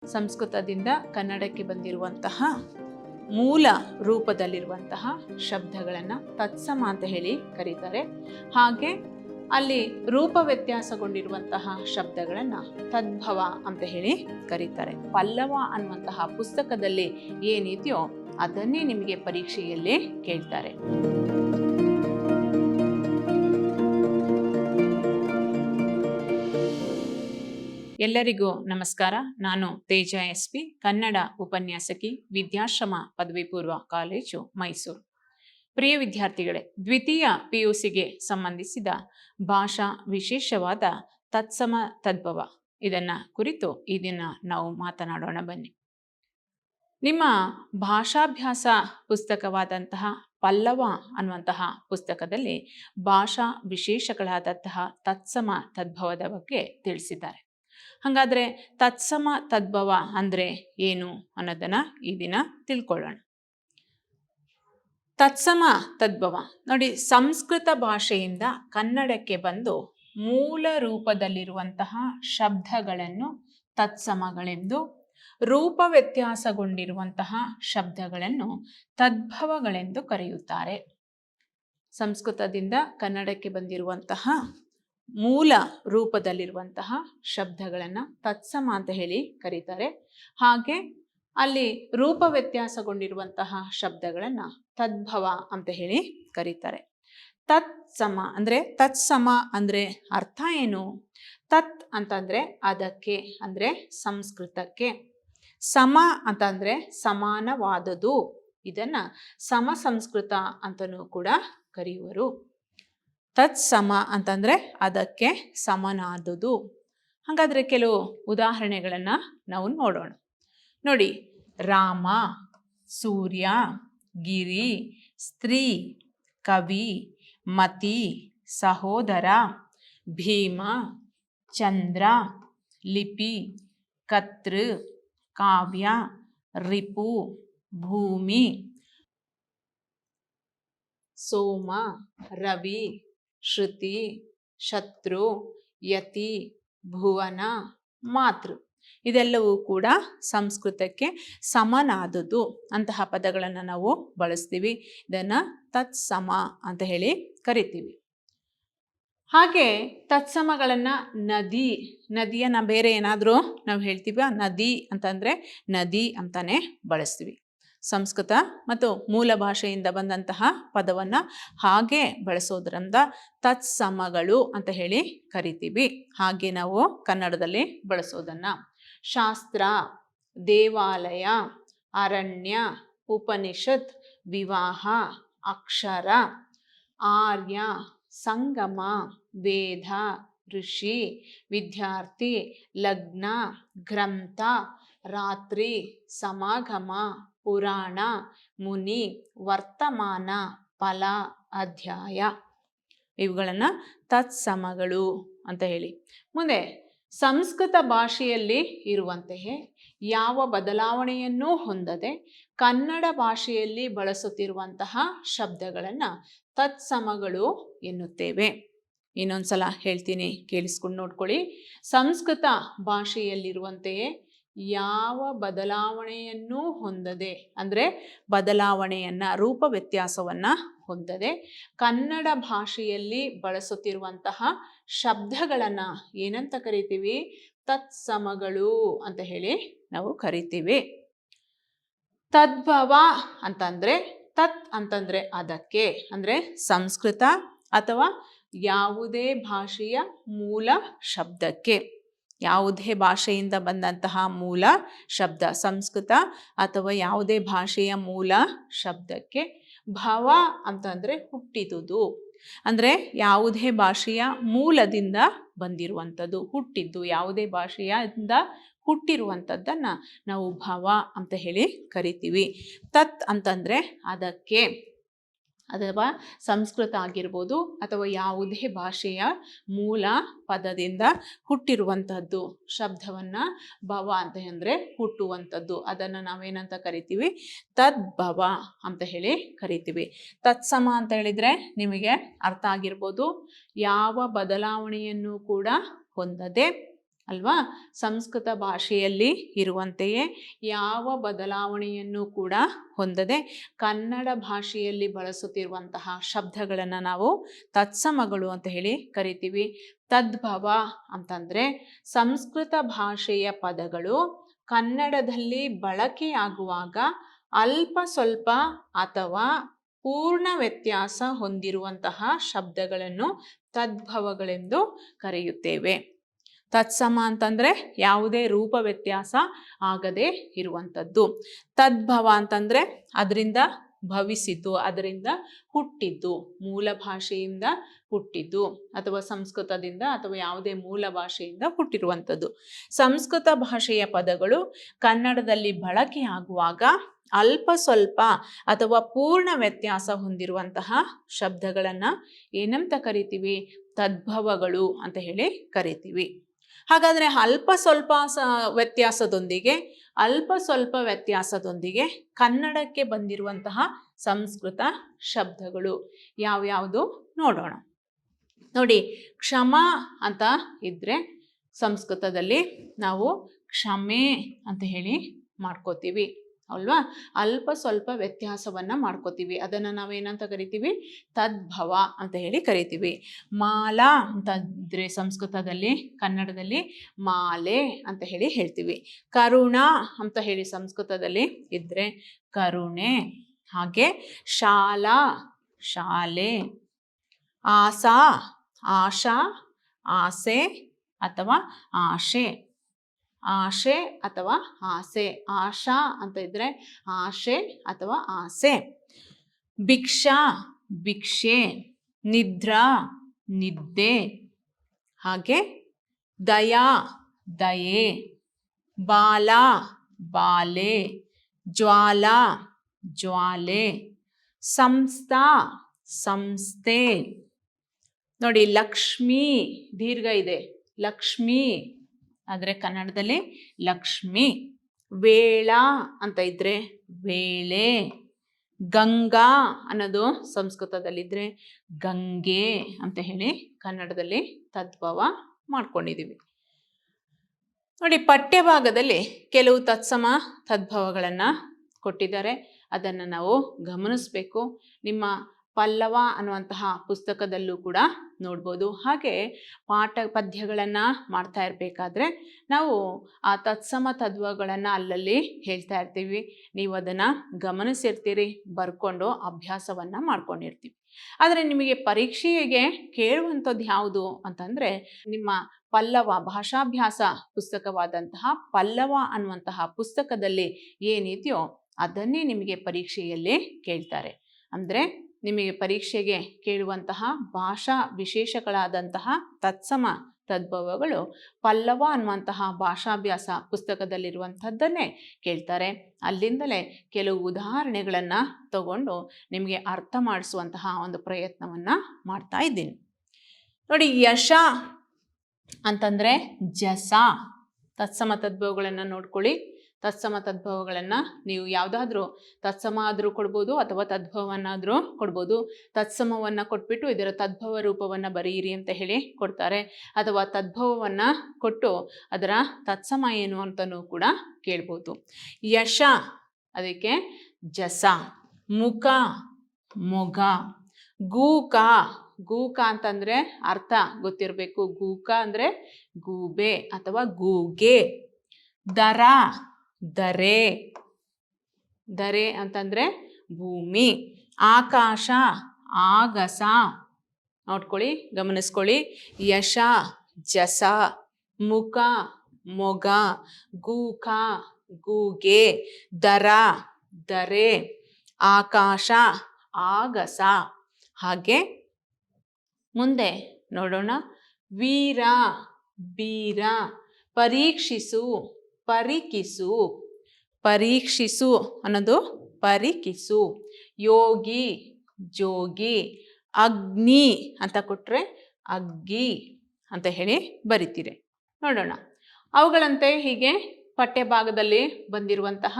ಸಂಸ್ಕೃತದಿಂದ ಕನ್ನಡಕ್ಕೆ ಬಂದಿರುವಂತಹ ಮೂಲ ರೂಪದಲ್ಲಿರುವಂತಹ ಶಬ್ದಗಳನ್ನು ತತ್ಸಮ ಅಂತ ಹೇಳಿ ಕರೀತಾರೆ. ಹಾಗೆ ಅಲ್ಲಿ ರೂಪ ವ್ಯತ್ಯಾಸಗೊಂಡಿರುವಂತಹ ಶಬ್ದಗಳನ್ನು ತದ್ಭವ ಅಂತ ಹೇಳಿ ಕರೀತಾರೆ. ಪಲ್ಲವ ಅನ್ನುವಂತಹ ಪುಸ್ತಕದಲ್ಲಿ ಏನಿದೆಯೋ ಅದನ್ನೇ ನಿಮಗೆ ಪರೀಕ್ಷೆಯಲ್ಲಿ ಕೇಳ್ತಾರೆ. ಎಲ್ಲರಿಗೂ ನಮಸ್ಕಾರ. ನಾನು ತೇಜ SP, ಕನ್ನಡ ಉಪನ್ಯಾಸಕಿ, ವಿದ್ಯಾಶ್ರಮ ಪದವಿ ಪೂರ್ವ ಕಾಲೇಜು, ಮೈಸೂರು. ಪ್ರಿಯ ವಿದ್ಯಾರ್ಥಿಗಳೇ, ದ್ವಿತೀಯ PUCಗೆ ಸಂಬಂಧಿಸಿದ ಭಾಷಾ ವಿಶೇಷವಾದ ತತ್ಸಮ ತದ್ಭವ ಇದನ್ನ ಕುರಿತು ಈ ದಿನ ನಾವು ಮಾತನಾಡೋಣ. ಬನ್ನಿ. ನಿಮ್ಮ ಭಾಷಾಭ್ಯಾಸ ಪುಸ್ತಕವಾದಂತಹ ಪಲ್ಲವ ಅನ್ನುವಂತಹ ಪುಸ್ತಕದಲ್ಲಿ ಭಾಷಾ ವಿಶೇಷಗಳಾದಂತಹ ತತ್ಸಮ ತದ್ಭವದ ಬಗ್ಗೆ ತಿಳಿಸಿದ್ದಾರೆ. ಹಾಗಾದರೆ ತತ್ಸಮ ತದ್ಭವ ಅಂದರೆ ಏನು ಅನ್ನೋದನ್ನ ಈ ದಿನ ತಿಳ್ಕೊಳ್ಳೋಣ. ತತ್ಸಮ ತದ್ಭವ ನೋಡಿ, ಸಂಸ್ಕೃತ ಭಾಷೆಯಿಂದ ಕನ್ನಡಕ್ಕೆ ಬಂದು ಮೂಲ ರೂಪದಲ್ಲಿರುವಂತಹ ಶಬ್ದಗಳನ್ನು ತತ್ಸಮಗಳೆಂದು, ರೂಪ ವ್ಯತ್ಯಾಸಗೊಂಡಿರುವಂತಹ ಶಬ್ದಗಳನ್ನು ತದ್ಭವಗಳೆಂದು ಕರೆಯುತ್ತಾರೆ. ಸಂಸ್ಕೃತದಿಂದ ಕನ್ನಡಕ್ಕೆ ಬಂದಿರುವಂತಹ ಮೂಲ ರೂಪದಲ್ಲಿರುವಂತಹ ಶಬ್ದಗಳನ್ನು ತತ್ಸಮ ಅಂತ ಹೇಳಿ ಕರೀತಾರೆ. ಹಾಗೆ ಅಲ್ಲಿ ರೂಪ ವ್ಯತ್ಯಾಸಗೊಂಡಿರುವಂತಹ ಶಬ್ದಗಳನ್ನು ತದ್ಭವ ಅಂತ ಹೇಳಿ ಕರೀತಾರೆ. ತತ್ಸಮ ಅಂದರೆ ತತ್ಸಮ ಅಂದರೆ ಅರ್ಥ ಏನು? ತತ್ ಅಂತಂದ್ರೆ ಅದಕ್ಕೆ, ಅಂದರೆ ಸಂಸ್ಕೃತಕ್ಕೆ. ಸಮ ಅಂತಂದ್ರೆ ಸಮಾನವಾದದು. ಇದನ್ನ ಸಮ ಸಂಸ್ಕೃತ ಅಂತನೂ ಕೂಡ ಕರೆಯುವರು. ತತ್ಸಮ ಅಂತಂದ್ರೆ ಅದಕ್ಕೆ ಸಮನಾದುದು. ಹಾಗಾದ್ರೆ ಕೆಲವು ಉದಾಹರಣೆಗಳನ್ನ ನಾವು ನೋಡೋಣ. ನೋಡಿ, ರಾಮ, ಸೂರ್ಯ, ಗಿರಿ, ಸ್ತ್ರೀ, ಕವಿ, ಮತಿ, ಸಹೋದರ, ಭೀಮ, ಚಂದ್ರ, ಲಿಪಿ, ಕರ್ತೃ, ಕಾವ್ಯ, ರಿಪು, ಭೂಮಿ, ಸೋಮ, ರವಿ, ಶ್ರುತಿ, ಶತ್ರು, ಯತಿ, ಭುವನ, ಮಾತೃ. ಇದೆಲ್ಲವೂ ಕೂಡ ಸಂಸ್ಕೃತಕ್ಕೆ ಸಮನಾದುದು ಅಂತಹ ಪದಗಳನ್ನು ನಾವು ಬಳಸ್ತೀವಿ. ಇದನ್ನ ತತ್ಸಮ ಅಂತ ಹೇಳಿ ಕರಿತೀವಿ. ಹಾಗೆ ತತ್ಸಮಗಳನ್ನ ನದಿಯನ್ನ ಬೇರೆ ಏನಾದರೂ ನಾವು ಹೇಳ್ತೀವಿ, ನದಿ ಅಂತಂದ್ರೆ ನದಿ ಅಂತಾನೆ ಬಳಸ್ತೀವಿ. ಸಂಸ್ಕೃತ ಮತ್ತು ಮೂಲ ಭಾಷೆಯಿಂದ ಬಂದಂತಹ ಪದವನ್ನ ಹಾಗೆ ಬಳಸೋದ್ರಿಂದ ತತ್ಸಮಗಳು ಅಂತ ಹೇಳಿ ಕರಿತೀವಿ. ಹಾಗೆ ನಾವು ಕನ್ನಡದಲ್ಲಿ ಬಳಸೋದನ್ನ ಶಾಸ್ತ್ರ, ದೇವಾಲಯ, ಅರಣ್ಯ, ಉಪನಿಷತ್, ವಿವಾಹ, ಅಕ್ಷರ, ಆರ್ಯ, ಸಂಗಮ, ವೇದ, ಋಷಿ, ವಿದ್ಯಾರ್ಥಿ, ಲಗ್ನ, ಗ್ರಂಥ, ರಾತ್ರಿ, ಸಮಾಗಮ, ಪುರಾಣ, ಮುನಿ, ವರ್ತಮಾನ, ಫಲ, ಅಧ್ಯಾಯ. ಇವುಗಳನ್ನು ತತ್ಸಮಗಳು ಅಂತ ಹೇಳಿ. ಮುಂದೆ ಸಂಸ್ಕೃತ ಭಾಷೆಯಲ್ಲಿ ಇರುವಂತೆಯೇ ಯಾವ ಬದಲಾವಣೆಯನ್ನೂ ಹೊಂದದೆ ಕನ್ನಡ ಭಾಷೆಯಲ್ಲಿ ಬಳಸುತ್ತಿರುವಂತಹ ಶಬ್ದಗಳನ್ನು ತತ್ಸಮಗಳು ಎನ್ನುತ್ತೇವೆ. ಇನ್ನೊಂದ್ಸಲ ಹೇಳ್ತೀನಿ, ಕೇಳಿಸ್ಕೊಂಡು ನೋಡ್ಕೊಳ್ಳಿ. ಸಂಸ್ಕೃತ ಭಾಷೆಯಲ್ಲಿರುವಂತೆಯೇ ಯಾವ ಬದಲಾವಣೆಯನ್ನೂ ಹೊಂದದೆ, ಅಂದರೆ ಬದಲಾವಣೆಯನ್ನ, ರೂಪ ವ್ಯತ್ಯಾಸವನ್ನ ಹೊಂದದೆ ಕನ್ನಡ ಭಾಷೆಯಲ್ಲಿ ಬಳಸುತ್ತಿರುವಂತಹ ಶಬ್ದಗಳನ್ನ ಏನಂತ ಕರಿತೀವಿ? ತತ್ಸಮಗಳು ಅಂತ ಹೇಳಿ ನಾವು ಕರಿತೀವಿ. ತದ್ಭವ ಅಂತಂದ್ರೆ, ತತ್ ಅಂತಂದ್ರೆ ಅದಕ್ಕೆ, ಅಂದ್ರೆ ಸಂಸ್ಕೃತ ಅಥವಾ ಯಾವುದೇ ಭಾಷೆಯ ಮೂಲ ಶಬ್ದಕ್ಕೆ, ಯಾವುದೇ ಭಾಷೆಯಿಂದ ಬಂದಂತಹ ಮೂಲ ಶಬ್ದ, ಸಂಸ್ಕೃತ ಅಥವಾ ಯಾವುದೇ ಭಾಷೆಯ ಮೂಲ ಶಬ್ದಕ್ಕೆ. ಭವ ಅಂತಂದ್ರೆ ಹುಟ್ಟಿದುದು, ಅಂದ್ರೆ ಯಾವುದೇ ಭಾಷೆಯ ಮೂಲದಿಂದ ಬಂದಿರುವಂಥದ್ದು, ಹುಟ್ಟಿದ್ದು, ಯಾವುದೇ ಭಾಷೆಯಿಂದ ಹುಟ್ಟಿರುವಂಥದ್ದನ್ನ ನಾವು ಭವ ಅಂತ ಹೇಳಿ ಕರಿತೀವಿ. ತತ್ ಅಂತಂದ್ರೆ ಅದಕ್ಕೆ, ಅಥವಾ ಸಂಸ್ಕೃತ ಆಗಿರ್ಬೋದು ಅಥವಾ ಯಾವುದೇ ಭಾಷೆಯ ಮೂಲ ಪದದಿಂದ ಹುಟ್ಟಿರುವಂಥದ್ದು ಶಬ್ದವನ್ನ ಭವ ಅಂತ ಅಂದರೆ ಹುಟ್ಟುವಂಥದ್ದು, ಅದನ್ನು ನಾವೇನಂತ ಕರಿತೀವಿ? ತದ್ಭವ ಅಂತ ಹೇಳಿ ಕರಿತೀವಿ. ತತ್ಸಮ ಅಂತ ಹೇಳಿದ್ರೆ ನಿಮಗೆ ಅರ್ಥ ಆಗಿರ್ಬೋದು, ಯಾವ ಬದಲಾವಣೆಯನ್ನು ಕೂಡ ಹೊಂದದೆ ಅಲ್ವಾ? ಸಂಸ್ಕೃತ ಭಾಷೆಯಲ್ಲಿ ಇರುವಂತೆಯೇ ಯಾವ ಬದಲಾವಣೆಯನ್ನು ಕೂಡ ಹೊಂದದೆ ಕನ್ನಡ ಭಾಷೆಯಲ್ಲಿ ಬಳಸುತ್ತಿರುವಂತಹ ಶಬ್ದಗಳನ್ನು ನಾವು ತತ್ಸಮಗಳು ಅಂತ ಹೇಳಿ ಕರಿತೀವಿ. ತದ್ಭವ ಅಂತಂದರೆ ಸಂಸ್ಕೃತ ಭಾಷೆಯ ಪದಗಳು ಕನ್ನಡದಲ್ಲಿ ಬಳಕೆಯಾಗುವಾಗ ಅಲ್ಪ ಸ್ವಲ್ಪ ಅಥವಾ ಪೂರ್ಣ ವ್ಯತ್ಯಾಸ ಹೊಂದಿರುವಂತಹ ಶಬ್ದಗಳನ್ನು ತದ್ಭವಗಳೆಂದು ಕರೆಯುತ್ತೇವೆ. ತತ್ಸಮ ಅಂತಂದರೆ ಯಾವುದೇ ರೂಪ ವ್ಯತ್ಯಾಸ ಆಗದೆ ಇರುವಂಥದ್ದು. ತದ್ಭವ ಅಂತಂದರೆ ಅದರಿಂದ ಭವಿಸಿದ್ದು, ಅದರಿಂದ ಹುಟ್ಟಿದ್ದು, ಮೂಲ ಭಾಷೆಯಿಂದ ಹುಟ್ಟಿದ್ದು ಅಥವಾ ಸಂಸ್ಕೃತದಿಂದ ಅಥವಾ ಯಾವುದೇ ಮೂಲ ಭಾಷೆಯಿಂದ ಹುಟ್ಟಿರುವಂಥದ್ದು. ಸಂಸ್ಕೃತ ಭಾಷೆಯ ಪದಗಳು ಕನ್ನಡದಲ್ಲಿ ಬಳಕೆಯಾಗುವಾಗ ಅಲ್ಪ ಸ್ವಲ್ಪ ಅಥವಾ ಪೂರ್ಣ ವ್ಯತ್ಯಾಸ ಹೊಂದಿರುವಂತಹ ಶಬ್ದಗಳನ್ನು ಏನಂತ ಕರಿತೀವಿ? ತದ್ಭವಗಳು ಅಂತ ಹೇಳಿ ಕರಿತೀವಿ. ಹಾಗಾದರೆ ಅಲ್ಪ ಸ್ವಲ್ಪ ವ್ಯತ್ಯಾಸದೊಂದಿಗೆ ಕನ್ನಡಕ್ಕೆ ಬಂದಿರುವಂತಹ ಸಂಸ್ಕೃತ ಶಬ್ದಗಳು ಯಾವ್ಯಾವುದು ನೋಡೋಣ. ನೋಡಿ, ಕ್ಷಮ ಅಂತ ಇದ್ರೆ ಸಂಸ್ಕೃತದಲ್ಲಿ ನಾವು ಕ್ಷಮೆ ಅಂತ ಹೇಳಿ ಮಾಡ್ಕೋತೀವಿ ಅಲ್ವಾ? ಅಲ್ಪ ಸ್ವಲ್ಪ ವ್ಯತ್ಯಾಸವನ್ನು ಮಾಡ್ಕೋತೀವಿ, ಅದನ್ನು ನಾವೇನಂತ ಕರಿತೀವಿ? ತದ್ಭವ ಅಂತ ಹೇಳಿ ಕರಿತೀವಿ. ಮಾಲಾ ಅಂತ ಇದ್ರೆ ಸಂಸ್ಕೃತದಲ್ಲಿ, ಕನ್ನಡದಲ್ಲಿ ಮಾಲೆ ಅಂತ ಹೇಳಿ ಹೇಳ್ತೀವಿ. ಕರುಣ ಅಂತ ಹೇಳಿ ಸಂಸ್ಕೃತದಲ್ಲಿ ಇದ್ರೆ ಕರುಣೆ. ಹಾಗೆ ಶಾಲಾ ಶಾಲೆ, ಆಸಾ ಆಶಾ ಆಸೆ ಅಥವಾ ಆಶೆ, ಆಶೆ ಅಥವಾ ಆಸೆ, ಆಶಾ ಅಂತ ಇದ್ರೆ ಆಶೆ ಅಥವಾ ಆಸೆ. ಭಿಕ್ಷಾ ಭಿಕ್ಷೆ, ನಿದ್ರಾ ನಿದ್ದೆ. ಹಾಗೆ ದಯಾ ದಯೆ, ಬಾಲ ಬಾಲೆ, ಜ್ವಾಲಾ ಜ್ವಾಲೆ, ಸಂಸ್ಥಾ ಸಂಸ್ಥೆ. ನೋಡಿ, ಲಕ್ಷ್ಮೀ ದೀರ್ಘ ಇದೆ, ಲಕ್ಷ್ಮೀ ಆದರೆ ಕನ್ನಡದಲ್ಲಿ ಲಕ್ಷ್ಮಿ. ವೇಳ ಅಂತ ಇದ್ರೆ ವೇಳೆ. ಗಂಗಾ ಅನ್ನೋದು ಸಂಸ್ಕೃತದಲ್ಲಿದ್ದರೆ ಗಂಗೆ ಅಂತ ಹೇಳಿ ಕನ್ನಡದಲ್ಲಿ ತದ್ಭವ ಮಾಡ್ಕೊಂಡಿದ್ದೀವಿ. ನೋಡಿ, ಪಠ್ಯಭಾಗದಲ್ಲಿ ಕೆಲವು ತತ್ಸಮ ತದ್ಭವಗಳನ್ನು ಕೊಟ್ಟಿದ್ದಾರೆ, ಅದನ್ನು ನಾವು ಗಮನಿಸಬೇಕು. ನಿಮ್ಮ ಪಲ್ಲವ ಅನ್ನುವಂತಹ ಪುಸ್ತಕದಲ್ಲೂ ಕೂಡ ನೋಡ್ಬೋದು. ಹಾಗೆ ಪದ್ಯಗಳನ್ನು ಮಾಡ್ತಾ ಇರಬೇಕಾದ್ರೆ ನಾವು ಆ ತತ್ಸಮ ತದ್ಭವಗಳನ್ನು ಅಲ್ಲಲ್ಲಿ ಹೇಳ್ತಾ ಇರ್ತೀವಿ. ನೀವು ಅದನ್ನು ಗಮನಿಸಿರ್ತೀರಿ, ಬರ್ಕೊಂಡು ಅಭ್ಯಾಸವನ್ನು ಮಾಡ್ಕೊಂಡಿರ್ತೀವಿ. ಆದರೆ ನಿಮಗೆ ಪರೀಕ್ಷೆಗೆ ಕೇಳುವಂಥದ್ದು ಯಾವುದು ಅಂತಂದರೆ, ನಿಮ್ಮ ಪಲ್ಲವ ಭಾಷಾಭ್ಯಾಸ ಪುಸ್ತಕವಾದಂತಹ ಪಲ್ಲವ ಅನ್ನುವಂತಹ ಪುಸ್ತಕದಲ್ಲಿ ಏನಿದೆಯೋ ಅದನ್ನೇ ನಿಮಗೆ ಪರೀಕ್ಷೆಯಲ್ಲಿ ಕೇಳ್ತಾರೆ. ಅಂದರೆ ನಿಮಗೆ ಪರೀಕ್ಷೆಗೆ ಕೇಳುವಂತಹ ಭಾಷಾ ವಿಶೇಷಗಳಾದಂತಹ ತತ್ಸಮ ತದ್ಭವಗಳು ಪಲ್ಲವ ಅನ್ನುವಂತಹ ಭಾಷಾಭ್ಯಾಸ ಪುಸ್ತಕದಲ್ಲಿರುವಂಥದ್ದನ್ನೇ ಕೇಳ್ತಾರೆ. ಅಲ್ಲಿಂದಲೇ ಕೆಲವು ಉದಾಹರಣೆಗಳನ್ನು ತಗೊಂಡು ನಿಮಗೆ ಅರ್ಥ ಮಾಡಿಸುವಂತಹ ಒಂದು ಪ್ರಯತ್ನವನ್ನು ಮಾಡ್ತಾ ಇದ್ದೀನಿ. ನೋಡಿ, ಯಶ ಅಂತಂದರೆ ಜಸ. ತತ್ಸಮ ತದ್ಭವಗಳನ್ನು ನೋಡ್ಕೊಳ್ಳಿ. ತತ್ಸಮ ತದ್ಭವಗಳನ್ನು ನೀವು ಯಾವುದಾದ್ರೂ ತತ್ಸಮ ಆದರೂ ಕೊಡ್ಬೋದು ಅಥವಾ ತದ್ಭವವನ್ನಾದರೂ ಕೊಡ್ಬೋದು. ತತ್ಸಮವನ್ನು ಕೊಟ್ಬಿಟ್ಟು ಇದರ ತದ್ಭವ ರೂಪವನ್ನು ಬರೆಯಿರಿ ಅಂತ ಹೇಳಿ ಕೊಡ್ತಾರೆ, ಅಥವಾ ತದ್ಭವವನ್ನು ಕೊಟ್ಟು ಅದರ ತತ್ಸಮ ಏನು ಅಂತಲೂ ಕೂಡ ಕೇಳ್ಬೋದು. ಯಶ ಅದಕ್ಕೆ ಜಸ. ಮುಖ ಮೊಗ. ಗೂಕ, ಗೂಕ ಅಂತಂದರೆ ಅರ್ಥ ಗೊತ್ತಿರಬೇಕು. ಗೂಕ ಅಂದರೆ ಗೂಬೆ ಅಥವಾ ಗೂಗೆ. ದರ ದರೆ, ದರೆ ಅಂತಂದರೆ ಭೂಮಿ. ಆಕಾಶ ಆಗಸ. ನೋಡ್ಕೊಳ್ಳಿ, ಗಮನಿಸ್ಕೊಳ್ಳಿ. ಯಶ ಜಸ, ಮುಖ ಮೊಗ, ಗೂಕ ಗೂಗೆ, ದರ ದರೆ, ಆಕಾಶ ಆಗಸ. ಹಾಗೆ ಮುಂದೆ ನೋಡೋಣ. ವೀರ ಬೀರ. ಪರೀಕ್ಷಿಸು ಪರಿಕಿಸು. ಪರೀಕ್ಷಿಸು ಅನ್ನೋದು ಪರಿಕಿಸು. ಯೋಗಿ ಜೋಗಿ. ಅಗ್ನಿ ಅಂತ ಕೊಟ್ಟರೆ ಅಗ್ಗಿ ಅಂತ ಹೇಳಿ ಬರಿತೀರಿ. ನೋಡೋಣ ಅವುಗಳಂತೆ ಹೀಗೆ ಪಠ್ಯಭಾಗದಲ್ಲಿ ಬಂದಿರುವಂತಹ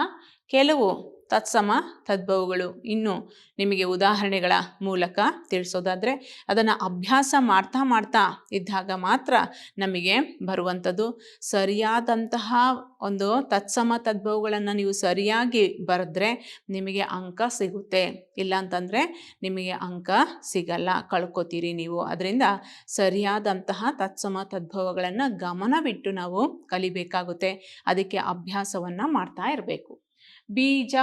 ಕೆಲವು ತತ್ಸಮ ತದ್ಭವಗಳು. ಇನ್ನು ನಿಮಗೆ ಉದಾಹರಣೆಗಳ ಮೂಲಕ ತಿಳಿಸೋದಾದರೆ ಅದನ್ನು ಅಭ್ಯಾಸ ಮಾಡ್ತಾ ಮಾಡ್ತಾ ಇದ್ದಾಗ ಮಾತ್ರ ನಮಗೆ ಬರುವಂಥದ್ದು. ಸರಿಯಾದಂತಹ ಒಂದು ತತ್ಸಮ ತದ್ಭವಗಳನ್ನು ನೀವು ಸರಿಯಾಗಿ ಬರೆದ್ರೆ ನಿಮಗೆ ಅಂಕ ಸಿಗುತ್ತೆ, ಇಲ್ಲ ಅಂತಂದರೆ ನಿಮಗೆ ಅಂಕ ಸಿಗಲ್ಲ, ಕಳ್ಕೊತೀರಿ ನೀವು. ಅದರಿಂದ ಸರಿಯಾದಂತಹ ತತ್ಸಮ ತದ್ಭವಗಳನ್ನು ಗಮನವಿಟ್ಟು ನಾವು ಕಲಿಬೇಕಾಗುತ್ತೆ. ಅದಕ್ಕೆ ಅಭ್ಯಾಸವನ್ನು ಮಾಡ್ತಾ ಇರಬೇಕು. ಬೀಜ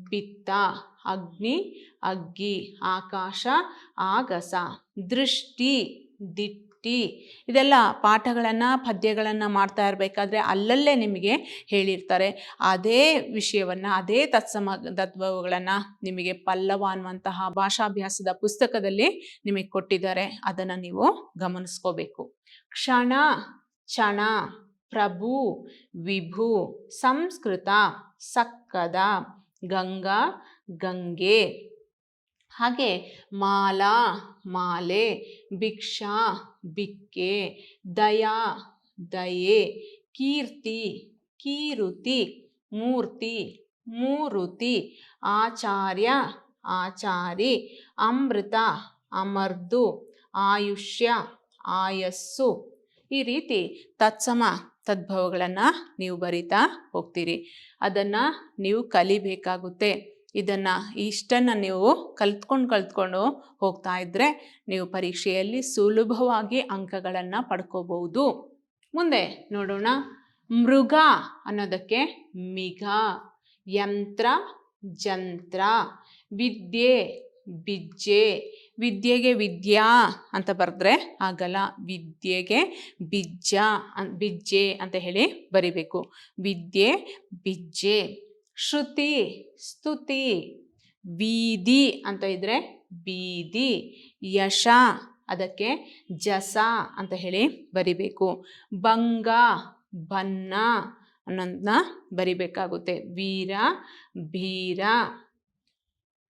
ಬಿತ್ತ, ಅಗ್ನಿ ಅಗ್ಗಿ, ಆಕಾಶ ಆಗಸ, ದೃಷ್ಟಿ ದಿಟ್ಟಿ. ಇದೆಲ್ಲ ಪಾಠಗಳನ್ನು ಪದ್ಯಗಳನ್ನು ಮಾಡ್ತಾ ಇರಬೇಕಾದ್ರೆ ಅಲ್ಲಲ್ಲೇ ನಿಮಗೆ ಹೇಳಿರ್ತಾರೆ. ಅದೇ ವಿಷಯವನ್ನು, ಅದೇ ತತ್ಸಮ ತದ್ಭವಗಳನ್ನು ನಿಮಗೆ ಪಲ್ಲವ ಅನ್ನುವಂತಹ ಭಾಷಾಭ್ಯಾಸದ ಪುಸ್ತಕದಲ್ಲಿ ನಿಮಗೆ ಕೊಟ್ಟಿದ್ದಾರೆ. ಅದನ್ನು ನೀವು ಗಮನಿಸ್ಕೋಬೇಕು. ಕ್ಷಣ ಚಣ, ಪ್ರಭು ವಿಭು, ಸಂಸ್ಕೃತ ಸಕ್ಕದ, ಗಂಗಾ ಗಂಗೆ. ಹಾಗೆ ಮಾಲಾ ಮಾಲೆ, ಭಿಕ್ಷಾ ಬಿಕ್ಕೆ, ದಯಾ ದಯೆ, ಕೀರ್ತಿ ಕೀರುತಿ, ಮೂರ್ತಿ ಮೂರುತಿ, ಆಚಾರ್ಯ ಆಚಾರಿ, ಅಮೃತ ಅಮರ್ದು, ಆಯುಷ್ಯ ಆಯಸ್ಸು. ಈ ರೀತಿ ತತ್ಸಮ ತದ್ಭವಗಳನ್ನು ನೀವು ಬರಿತಾ ಹೋಗ್ತೀರಿ. ಅದನ್ನು ನೀವು ಕಲಿಬೇಕಾಗುತ್ತೆ. ಇಷ್ಟನ್ನು ನೀವು ಕಲ್ತ್ಕೊಂಡು ಹೋಗ್ತಾ ಇದ್ದರೆ ನೀವು ಪರೀಕ್ಷೆಯಲ್ಲಿ ಸುಲಭವಾಗಿ ಅಂಕಗಳನ್ನು ಪಡ್ಕೋಬಹುದು. ಮುಂದೆ ನೋಡೋಣ. ಮೃಗ ಅನ್ನೋದಕ್ಕೆ ಮಿಗ, ಯಂತ್ರ ಜಂತ್ರ, ವಿದ್ಯೆ ಬಿಜ್ಜೆ. ವಿದ್ಯೆಗೆ ವಿದ್ಯಾ ಅಂತ ಬರೆದ್ರೆ ಆಗಲ್ಲ, ವಿದ್ಯೆಗೆ ಬಿಜ್ಜೆ ಅಂತ ಹೇಳಿ ಬರಿಬೇಕು. ವಿದ್ಯೆ ಬಿಜ್ಜೆ. ಶ್ರುತಿ ಸ್ತುತಿ, ಬೀದಿ ಅಂತ ಇದ್ರೆ ಬೀದಿ. ಯಶ ಅದಕ್ಕೆ ಜಸ ಅಂತ ಹೇಳಿ ಬರಿಬೇಕು. ಭಂಗ ಬನ್ನ ಅನ್ನೋದನ್ನ ಬರಿಬೇಕಾಗುತ್ತೆ. ವೀರ ಭೀರ.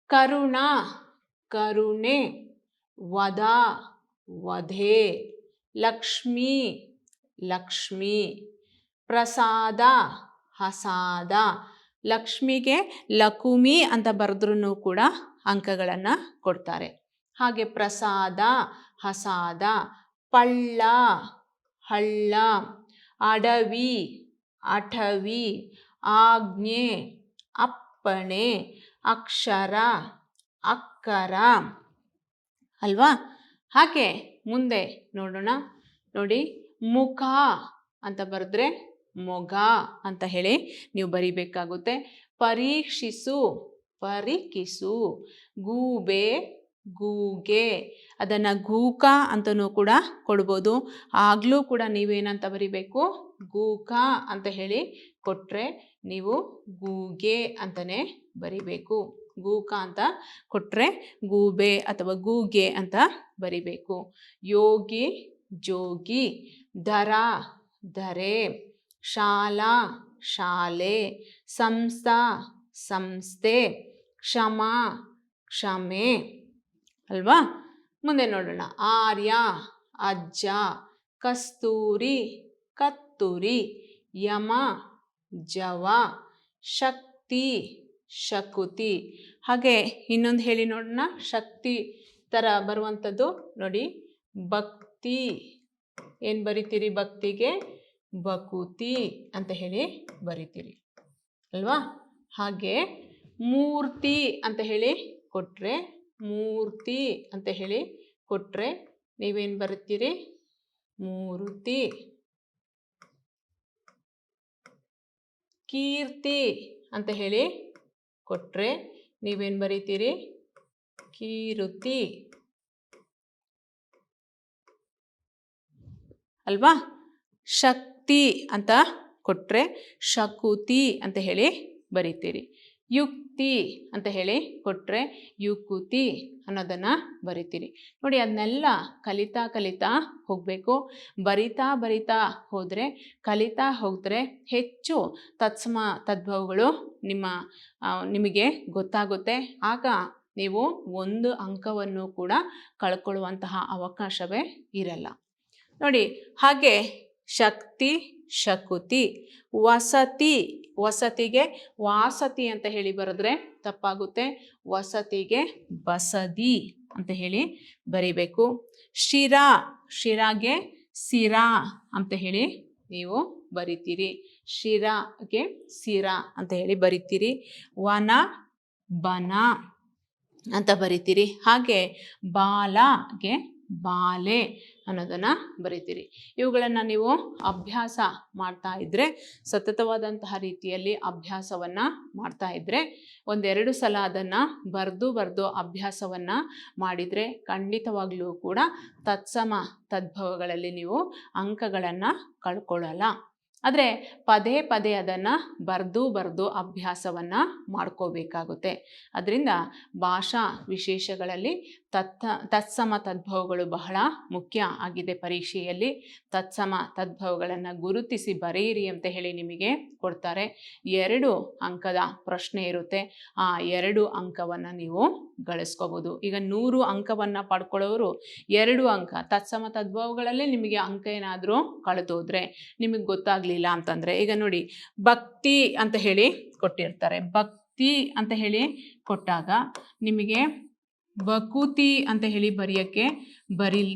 ಕರುಣ ಕರುಣೆ, ವದ ವಧೆ, ಲಕ್ಷ್ಮೀ ಲಕ್ಷ್ಮಿ, ಪ್ರಸಾದ ಹಸಾದ. ಲಕ್ಷ್ಮಿಗೆ ಲಕುಮಿ ಅಂತ ಬರೆದ್ರೂ ಕೂಡ ಅಂಕಗಳನ್ನು ಕೊಡ್ತಾರೆ. ಹಾಗೆ ಪ್ರಸಾದ ಹಸಾದ. ಪಳ್ಳ ಹಳ್ಳ, ಅಡವಿ ಅಠವಿ, ಆಜ್ಞೆ ಅಪ್ಪಣೆ, ಅಕ್ಷರ ಅಕ್ಕರ ಅಲ್ವಾ. ಹಾಗೆ ಮುಂದೆ ನೋಡೋಣ. ನೋಡಿ, ಮುಖ ಅಂತ ಬರೆದ್ರೆ ಮೊಗ ಅಂತ ಹೇಳಿ ನೀವು ಬರಿಬೇಕಾಗುತ್ತೆ. ಪರೀಕ್ಷಿಸು ಪರಿಕಿಸು, ಗೂಬೆ ಗೂಗೆ. ಅದನ್ನು ಗೂಕ ಅಂತಲೂ ಕೂಡ ಕೊಡ್ಬೋದು. ಆಗಲೂ ಕೂಡ ನೀವೇನಂತ ಬರಿಬೇಕು, ಗೂಕ ಅಂತ ಹೇಳಿ ಕೊಟ್ಟರೆ ನೀವು ಗೂಗೆ ಅಂತಲೇ ಬರಿಬೇಕು. ಗೂಕ ಅಂತ ಕೊಟ್ಟರೆ ಗೂಬೆ ಅಥವಾ ಗೂಗೆ ಅಂತ ಬರಿಬೇಕು. ಯೋಗಿ ಜೋಗಿ, ದರ ದರೆ, ಶಾಲಾ ಶಾಲೆ, ಸಂಸ್ಥಾ ಸಂಸ್ಥೆ, ಕ್ಷಮ ಕ್ಷಮೆ ಅಲ್ವಾ. ಮುಂದೆ ನೋಡೋಣ. ಆರ್ಯ ಅಜ್ಜ, ಕಸ್ತೂರಿ ಕತ್ತೂರಿ, ಯಮ ಜವ, ಶಕ್ತಿ ಶಕುತಿ. ಹಾಗೆ ಇನ್ನೊಂದು ಹೇಳಿ ನೋಡೋಣ. ಶಕ್ತಿ ಥರ ಬರುವಂಥದ್ದು ನೋಡಿ, ಭಕ್ತಿ ಏನು ಬರಿತೀರಿ, ಭಕ್ತಿಗೆ ಬಕುತಿ ಅಂತ ಹೇಳಿ ಬರಿತೀರಿ ಅಲ್ವಾ. ಹಾಗೆ ಮೂರ್ತಿ ಅಂತ ಹೇಳಿ ಕೊಟ್ಟರೆ, ಮೂರ್ತಿ ಅಂತ ಹೇಳಿ ಕೊಟ್ಟರೆ ನೀವೇನು ಬರಿತೀರಿ, ಮೂರ್ತಿ. ಕೀರ್ತಿ ಅಂತ ಹೇಳಿ ಕೊಟ್ಟರೆ ನೀವೇನು ಬರಿತೀರಿ, ಕೀರುತಿ ಅಲ್ವಾ. ಶಕ್ತಿ ಅಂತ ಕೊಟ್ಟರೆ ಶಕುತಿ ಅಂತ ಹೇಳಿ ಬರಿತೀರಿ. ಯುಕ್ತಿ ಅಂತ ಹೇಳಿ ಕೊಟ್ಟರೆ ಯುಕುತಿ ಅನ್ನೋದನ್ನು ಬರಿತೀರಿ. ನೋಡಿ, ಅದನ್ನೆಲ್ಲ ಕಲಿತಾ ಹೋಗಬೇಕು. ಬರಿತಾ ಹೋದರೆ, ಕಲಿತಾ ಹೋದರೆ ಹೆಚ್ಚು ತತ್ಸಮ ತದ್ಭವಗಳು ನಿಮಗೆ ಗೊತ್ತಾಗುತ್ತೆ. ಆಗ ನೀವು ಒಂದು ಅಂಕವನ್ನು ಕೂಡ ಕಳ್ಕೊಳ್ಳುವಂತಹ ಅವಕಾಶವೇ ಇರಲ್ಲ. ನೋಡಿ, ಹಾಗೆ ಶಕ್ತಿ ಶಕುತಿ. ವಸತಿ, ವಸತಿಗೆ ವಾಸತಿ ಅಂತ ಹೇಳಿ ಬರೆದ್ರೆ ತಪ್ಪಾಗುತ್ತೆ. ವಸತಿಗೆ ಬಸದಿ ಅಂತ ಹೇಳಿ ಬರಿಬೇಕು. ಶಿರ, ಶಿರಾಗೆ ಸಿರಾ ಅಂತ ಹೇಳಿ ನೀವು ಬರಿತೀರಿ. ಶಿರಾಗೆ ಸಿರಾ ಅಂತ ಹೇಳಿ ಬರಿತೀರಿ. ವನ ಬನ ಅಂತ ಬರಿತೀರಿ. ಹಾಗೆ ಬಾಲಗೆ ಬಾಲೆ ಅನ್ನೋದನ್ನು ಬರಿತೀರಿ. ಇವುಗಳನ್ನು ನೀವು ಅಭ್ಯಾಸ ಮಾಡ್ತಾ ಇದ್ದರೆ, ಸತತವಾದಂತಹ ರೀತಿಯಲ್ಲಿ ಅಭ್ಯಾಸವನ್ನು ಮಾಡ್ತಾ ಇದ್ದರೆ, ಒಂದೆರಡು ಸಲ ಅದನ್ನು ಬರೆದು ಅಭ್ಯಾಸವನ್ನು ಮಾಡಿದರೆ ಖಂಡಿತವಾಗ್ಲೂ ಕೂಡ ತತ್ಸಮ ತದ್ಭವಗಳಲ್ಲಿ ನೀವು ಅಂಕಗಳನ್ನು ಕಳ್ಕೊಳ್ಳಲ್ಲ. ಆದರೆ ಪದೇ ಪದೇ ಅದನ್ನು ಬರೆದು ಅಭ್ಯಾಸವನ್ನು ಮಾಡ್ಕೋಬೇಕಾಗುತ್ತೆ. ಅದರಿಂದ ಭಾಷಾ ವಿಶೇಷಗಳಲ್ಲಿ ತತ್ಸಮ ತದ್ಭವಗಳು ಬಹಳ ಮುಖ್ಯ ಆಗಿದೆ. ಪರೀಕ್ಷೆಯಲ್ಲಿ ತತ್ಸಮ ತದ್ಭವಗಳನ್ನು ಗುರುತಿಸಿ ಬರೆಯಿರಿ ಅಂತ ಹೇಳಿ ನಿಮಗೆ ಕೊಡ್ತಾರೆ. 2 ಅಂಕದ ಪ್ರಶ್ನೆ ಇರುತ್ತೆ. ಆ 2 ಅಂಕವನ್ನು ನೀವು ಗಳಿಸ್ಕೋಬೋದು. ಈಗ 100 ಅಂಕವನ್ನು ಪಡ್ಕೊಳ್ಳೋರು 2 ಅಂಕ ತತ್ಸಮ ತದ್ಭವಗಳಲ್ಲೇ ನಿಮಗೆ ಅಂಕ ಏನಾದರೂ ಕಳೆದೋದ್ರೆ, ನಿಮಗೆ ಗೊತ್ತಾಗಲಿಲ್ಲ ಅಂತಂದರೆ, ಈಗ ನೋಡಿ ಭಕ್ತಿ ಅಂತ ಹೇಳಿ ಕೊಟ್ಟಿರ್ತಾರೆ. ಭಕ್ತಿ ಅಂತ ಹೇಳಿ ಕೊಟ್ಟಾಗ ನಿಮಗೆ ಬಕುತಿ ಅಂತ ಹೇಳಿ ಬರೆಯೋಕ್ಕೆ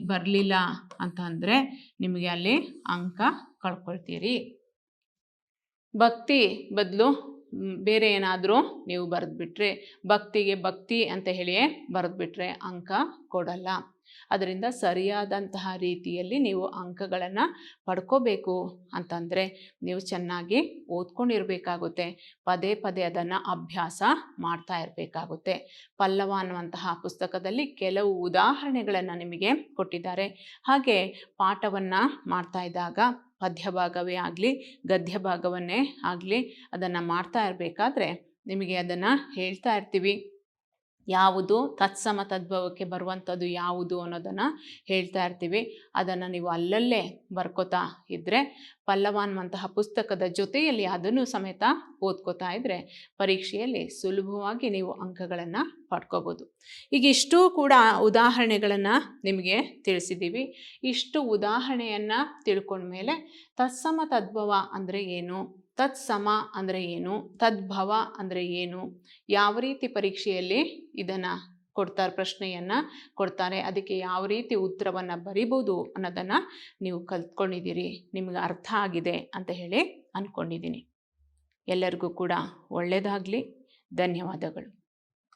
ಬರಲಿಲ್ಲ ಅಂತ ಅಂದರೆ ನಿಮಗೆ ಅಲ್ಲಿ ಅಂಕ ಕಳ್ಕೊಳ್ತೀರಿ. ಭಕ್ತಿ ಬದಲು ಬೇರೆ ಏನಾದರೂ ನೀವು ಬರೆದ್ಬಿಟ್ರೆ, ಭಕ್ತಿಗೆ ಭಕ್ತಿ ಅಂತ ಹೇಳಿಯೇ ಬರೆದ್ಬಿಟ್ರೆ ಅಂಕ ಕೊಡಲ್ಲ. ಅದರಿಂದ ಸರಿಯಾದಂತಹ ರೀತಿಯಲ್ಲಿ ನೀವು ಅಂಕಗಳನ್ನು ಪಡ್ಕೋಬೇಕು ಅಂತಂದರೆ ನೀವು ಚೆನ್ನಾಗಿ ಓದ್ಕೊಂಡಿರಬೇಕಾಗುತ್ತೆ. ಪದೇ ಪದೇ ಅದನ್ನು ಅಭ್ಯಾಸ ಮಾಡ್ತಾ ಇರಬೇಕಾಗುತ್ತೆ. ಪಲ್ಲವ ಅನ್ನುವಂತಹ ಪುಸ್ತಕದಲ್ಲಿ ಕೆಲವು ಉದಾಹರಣೆಗಳನ್ನು ನಿಮಗೆ ಕೊಟ್ಟಿದ್ದಾರೆ. ಹಾಗೆ ಪಾಠವನ್ನು ಮಾಡ್ತಾ ಇದ್ದಾಗ ಪದ್ಯ ಭಾಗವೇ ಆಗಲಿ ಗದ್ಯ ಭಾಗವನ್ನೇ ಆಗಲಿ ಅದನ್ನು ಮಾಡ್ತಾ ಇರಬೇಕಾದ್ರೆ ನಿಮಗೆ ಅದನ್ನು ಹೇಳ್ತಾ ಇರ್ತೀವಿ. ಯಾವುದು ತತ್ಸಮ ತದ್ಭವಕ್ಕೆ ಬರುವಂಥದ್ದು ಯಾವುದು ಅನ್ನೋದನ್ನು ಹೇಳ್ತಾ ಇರ್ತೀವಿ. ಅದನ್ನು ನೀವು ಅಲ್ಲಲ್ಲೇ ಬರ್ಕೋತಾ ಇದ್ದರೆ, ಪಲ್ಲವ ಅನ್ನುವಂತಹ ಪುಸ್ತಕದ ಜೊತೆಯಲ್ಲಿ ಅದನ್ನು ಸಮೇತ ಓದ್ಕೋತಾ ಇದ್ದರೆ ಪರೀಕ್ಷೆಯಲ್ಲಿ ಸುಲಭವಾಗಿ ನೀವು ಅಂಕಗಳನ್ನು ಪಡ್ಕೋಬೋದು. ಈಗ ಇಷ್ಟೂ ಕೂಡ ಉದಾಹರಣೆಗಳನ್ನು ನಿಮಗೆ ತಿಳಿಸಿದ್ದೀವಿ. ಇಷ್ಟು ಉದಾಹರಣೆಯನ್ನು ತಿಳ್ಕೊಂಡ್ಮೇಲೆ ತತ್ಸಮ ತದ್ಭವ ಅಂದರೆ ಏನು, ತತ್ಸಮ ಅಂದರೆ ಏನು, ತದ್ಭವ ಅಂದರೆ ಏನು, ಯಾವ ರೀತಿ ಪರೀಕ್ಷೆಯಲ್ಲಿ ಇದನ್ನು ಕೊಡ್ತಾರೆ, ಪ್ರಶ್ನೆಯನ್ನು ಕೊಡ್ತಾರೆ, ಅದಕ್ಕೆ ಯಾವ ರೀತಿ ಉತ್ತರವನ್ನು ಬರಿಬೋದು ಅನ್ನೋದನ್ನು ನೀವು ಕಲ್ತ್ಕೊಂಡಿದ್ದೀರಿ. ನಿಮಗೆ ಅರ್ಥ ಆಗಿದೆ ಅಂತ ಹೇಳಿ ಅಂದ್ಕೊಂಡಿದ್ದೀನಿ. ಎಲ್ಲರಿಗೂ ಕೂಡ ಒಳ್ಳೆಯದಾಗಲಿ. ಧನ್ಯವಾದಗಳು.